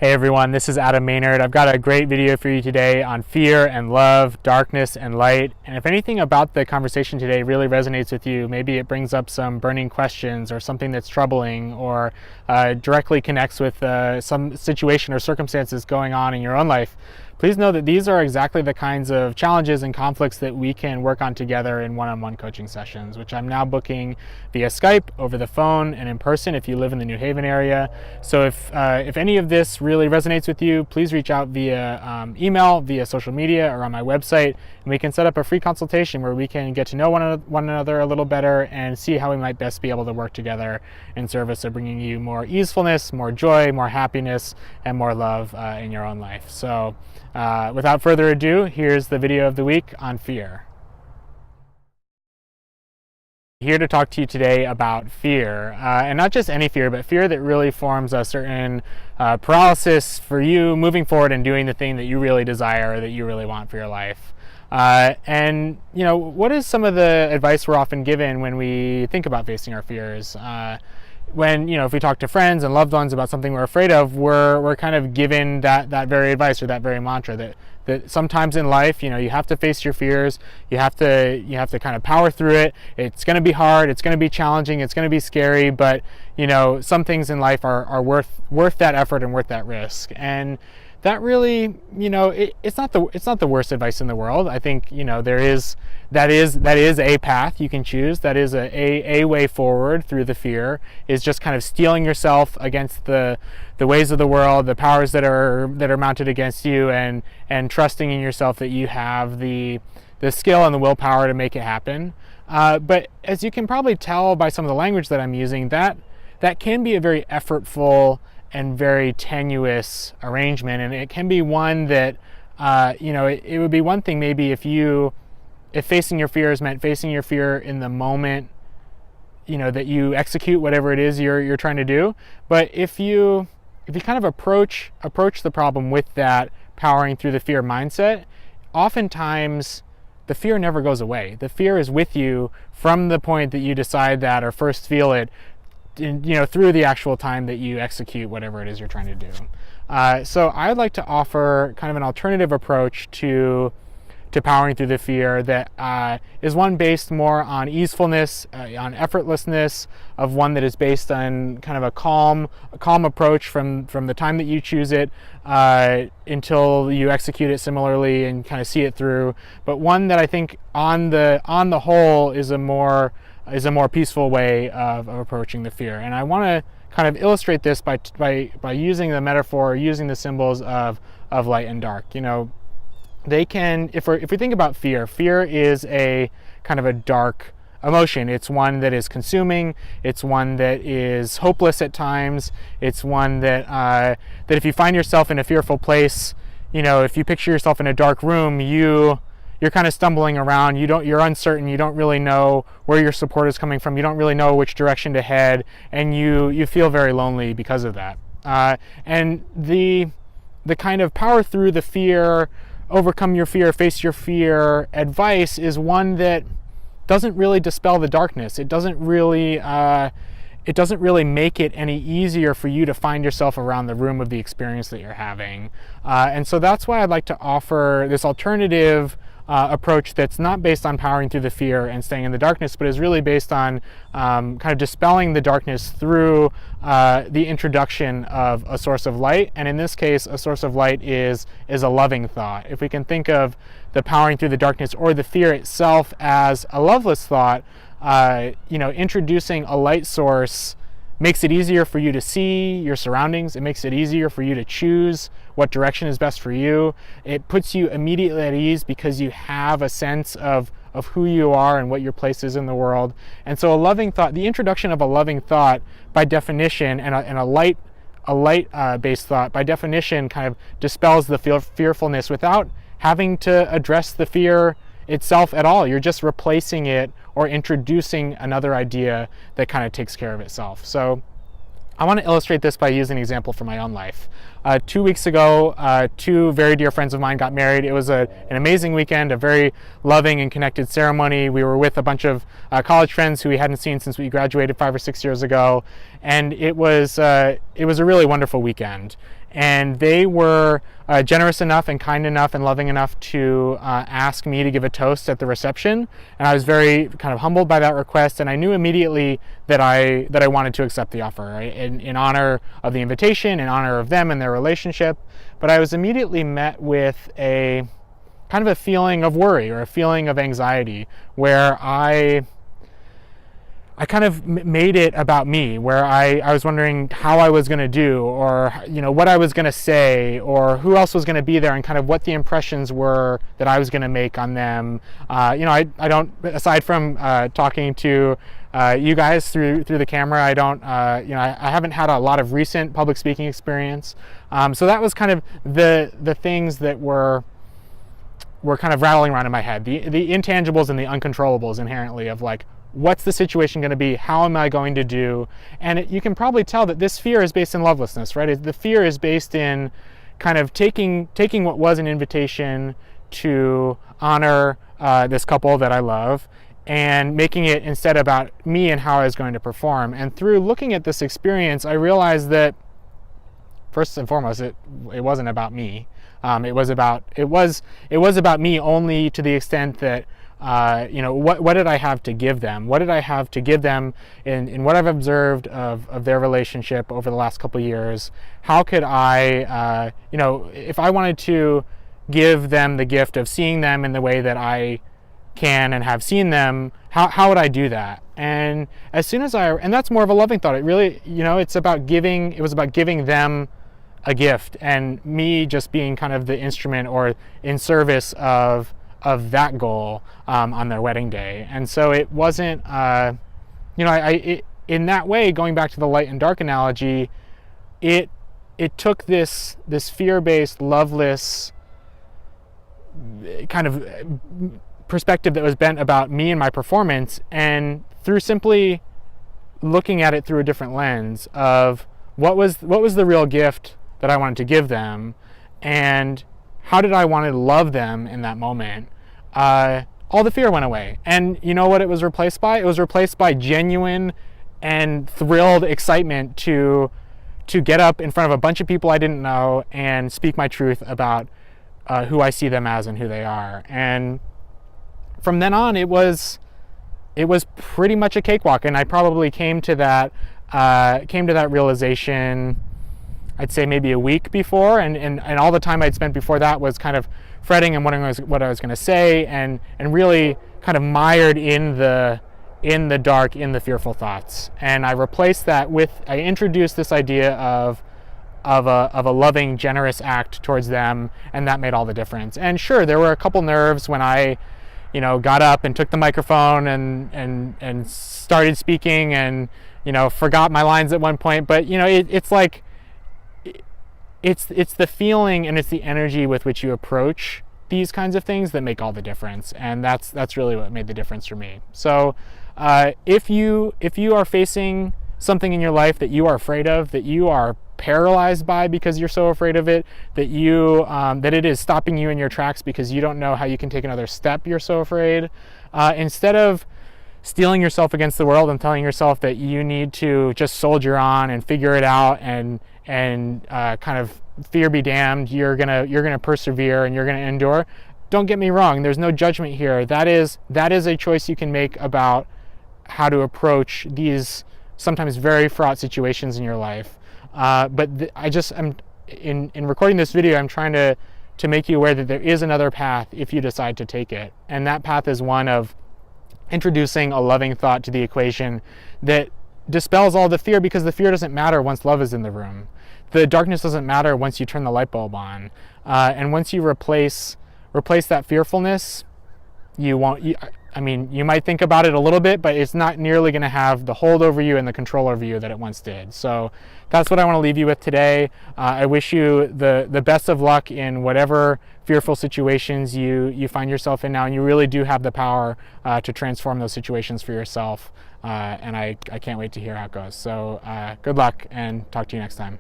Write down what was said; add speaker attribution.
Speaker 1: Hey everyone, this is Adam Maynard. I've got a great video for you today on fear and love, darkness and light. And if anything about the conversation today really resonates with you, maybe it brings up some burning questions or something that's troubling or directly connects with some situation or circumstances going on in your own life, please know that these are exactly the kinds of challenges and conflicts that we can work on together in one-on-one coaching sessions, which I'm now booking via Skype, over the phone, and in person if you live in the New Haven area. So if any of this really resonates with you, please reach out via email, via social media, or on my website, and we can set up a free consultation where we can get to know one another a little better and see how we might best be able to work together in service of bringing you more easefulness, more joy, more happiness, and more love in your own life. So without further ado, here's the video of the week on fear. Here to talk to you today about fear, and not just any fear, but fear that really forms a certain paralysis for you moving forward and doing the thing that you really desire or that you really want for your life. And you know, what is some of the advice we're often given when we think about facing our fears? When, if we talk to friends and loved ones about something we're afraid of, we're kind of given that very advice or that very mantra that sometimes in life, you have to face your fears. You have to kind of power through it. It's going to be hard. It's going to be challenging. It's going to be scary. But some things in life are worth that effort and worth that risk. And that really, it's not the worst advice in the world. I think that is a path you can choose. That is a way forward through the fear, is just kind of steeling yourself against the ways of the world, the powers that are mounted against you, and trusting in yourself that you have the skill and the willpower to make it happen. But as you can probably tell by some of the language that I'm using, that can be a very effortful and very tenuous arrangement, and it can be one that it would be one thing maybe if facing your fears meant facing your fear in the moment, that you execute whatever it is you're trying to do. But if you kind of approach the problem with that powering through the fear mindset, oftentimes the fear never goes away. The fear is with you from the point that you decide that or first feel it, through the actual time that you execute whatever it is you're trying to do. So I'd like to offer kind of an alternative approach to powering through the fear that is one based more on easefulness, on effortlessness, of one that is based on kind of a calm approach from the time that you choose it until you execute it similarly and kind of see it through. But one that I think on the whole is a more peaceful way of approaching the fear. And I want to kind of illustrate this by using the metaphor, using the symbols of light and dark. They can, if we think about fear is a kind of a dark emotion. It's one that is consuming. It's one that is hopeless at times. It's one that if you find yourself in a fearful place, if you picture yourself in a dark room, you're kind of stumbling around. You're uncertain. You don't really know where your support is coming from. You don't really know which direction to head, and you feel very lonely because of that. And the kind of power through the fear, overcome your fear, face your fear advice is one that doesn't really dispel the darkness. It doesn't really make it any easier for you to find yourself around the room of the experience that you're having. And so that's why I'd like to offer this alternative approach that's not based on powering through the fear and staying in the darkness, but is really based on kind of dispelling the darkness through the introduction of a source of light. And in this case, a source of light is a loving thought. If we can think of the powering through the darkness or the fear itself as a loveless thought, introducing a light source makes it easier for you to see your surroundings. It makes it easier for you to choose what direction is best for you. It puts you immediately at ease because you have a sense of who you are and what your place is in the world. And so a loving thought, the introduction of a loving thought by definition, and a light based thought by definition, kind of dispels the fearfulness without having to address the fear itself at all. You're just replacing it or introducing another idea that kind of takes care of itself. So I want to illustrate this by using an example from my own life. 2 weeks ago, two very dear friends of mine got married. It was an amazing weekend, a very loving and connected ceremony. We were with a bunch of college friends who we hadn't seen since we graduated 5 or 6 years ago, and it was a really wonderful weekend. and they were generous enough and kind enough and loving enough to ask me to give a toast at the reception, and I was very kind of humbled by that request, and I knew immediately that I wanted to accept the offer, right? In honor of the invitation, in honor of them and their relationship. But I was immediately met with a kind of a feeling of worry or a feeling of anxiety, where I kind of made it about me, where I was wondering how I was going to do, or what I was going to say, or who else was going to be there, and kind of what the impressions were that I was going to make on them. I don't, aside from talking to you guys through the camera, I don't, I haven't had a lot of recent public speaking experience. So that was kind of the things that were kind of rattling around in my head, the intangibles and the uncontrollables inherently of like, what's the situation going to be? How am I going to do? And you can probably tell that this fear is based in lovelessness, right? The fear is based in kind of taking what was an invitation to honor this couple that I love, and making it instead about me and how I was going to perform. And through looking at this experience, I realized that first and foremost, it wasn't about me. It was about me only to the extent that what did I have to give them? What did I have to give them in what I've observed of their relationship over the last couple of years? How could I, if I wanted to give them the gift of seeing them in the way that I can and have seen them, how would I do that? And as soon as and that's more of a loving thought. It really, it was about giving them a gift, and me just being kind of the instrument or in service of that goal on their wedding day. And so it wasn't, in that way, going back to the light and dark analogy, it took this fear-based, loveless kind of perspective that was bent about me and my performance, and through simply looking at it through a different lens of what was the real gift that I wanted to give them, and how did I want to love them in that moment, all the fear went away. And you know what it was replaced by? It was replaced by genuine and thrilled excitement to get up in front of a bunch of people I didn't know and speak my truth about who I see them as and who they are. And from then on, it was pretty much a cakewalk. And I probably came to that realization, I'd say maybe a week before, and all the time I'd spent before that was kind of fretting and wondering what I was going to say, and really kind of mired in the dark, in the fearful thoughts. And I replaced that I introduced this idea of a loving, generous act towards them, and that made all the difference. And sure, there were a couple nerves when I, got up and took the microphone and started speaking, and forgot my lines at one point. But it's like, it's the feeling and it's the energy with which you approach these kinds of things that make all the difference. And that's really what made the difference for me. So if you are facing something in your life that you are afraid of, that you are paralyzed by because you're so afraid of it, that it is stopping you in your tracks because you don't know how you can take another step, you're so afraid, instead of steeling yourself against the world and telling yourself that you need to just soldier on and figure it out and kind of fear be damned, you're gonna persevere and you're gonna endure. Don't get me wrong, there's no judgment here. That is a choice you can make about how to approach these sometimes very fraught situations in your life. But I'm in recording this video, I'm trying to make you aware that there is another path if you decide to take it, and that path is one of introducing a loving thought to the equation that dispels all the fear, because the fear doesn't matter once love is in the room. The darkness doesn't matter once you turn the light bulb on. And once you replace that fearfulness, you might think about it a little bit, but it's not nearly going to have the hold over you and the control over you that it once did. So that's what I want to leave you with today. I wish you the best of luck in whatever fearful situations you find yourself in now, and you really do have the power to transform those situations for yourself. And I can't wait to hear how it goes. So good luck, and talk to you next time.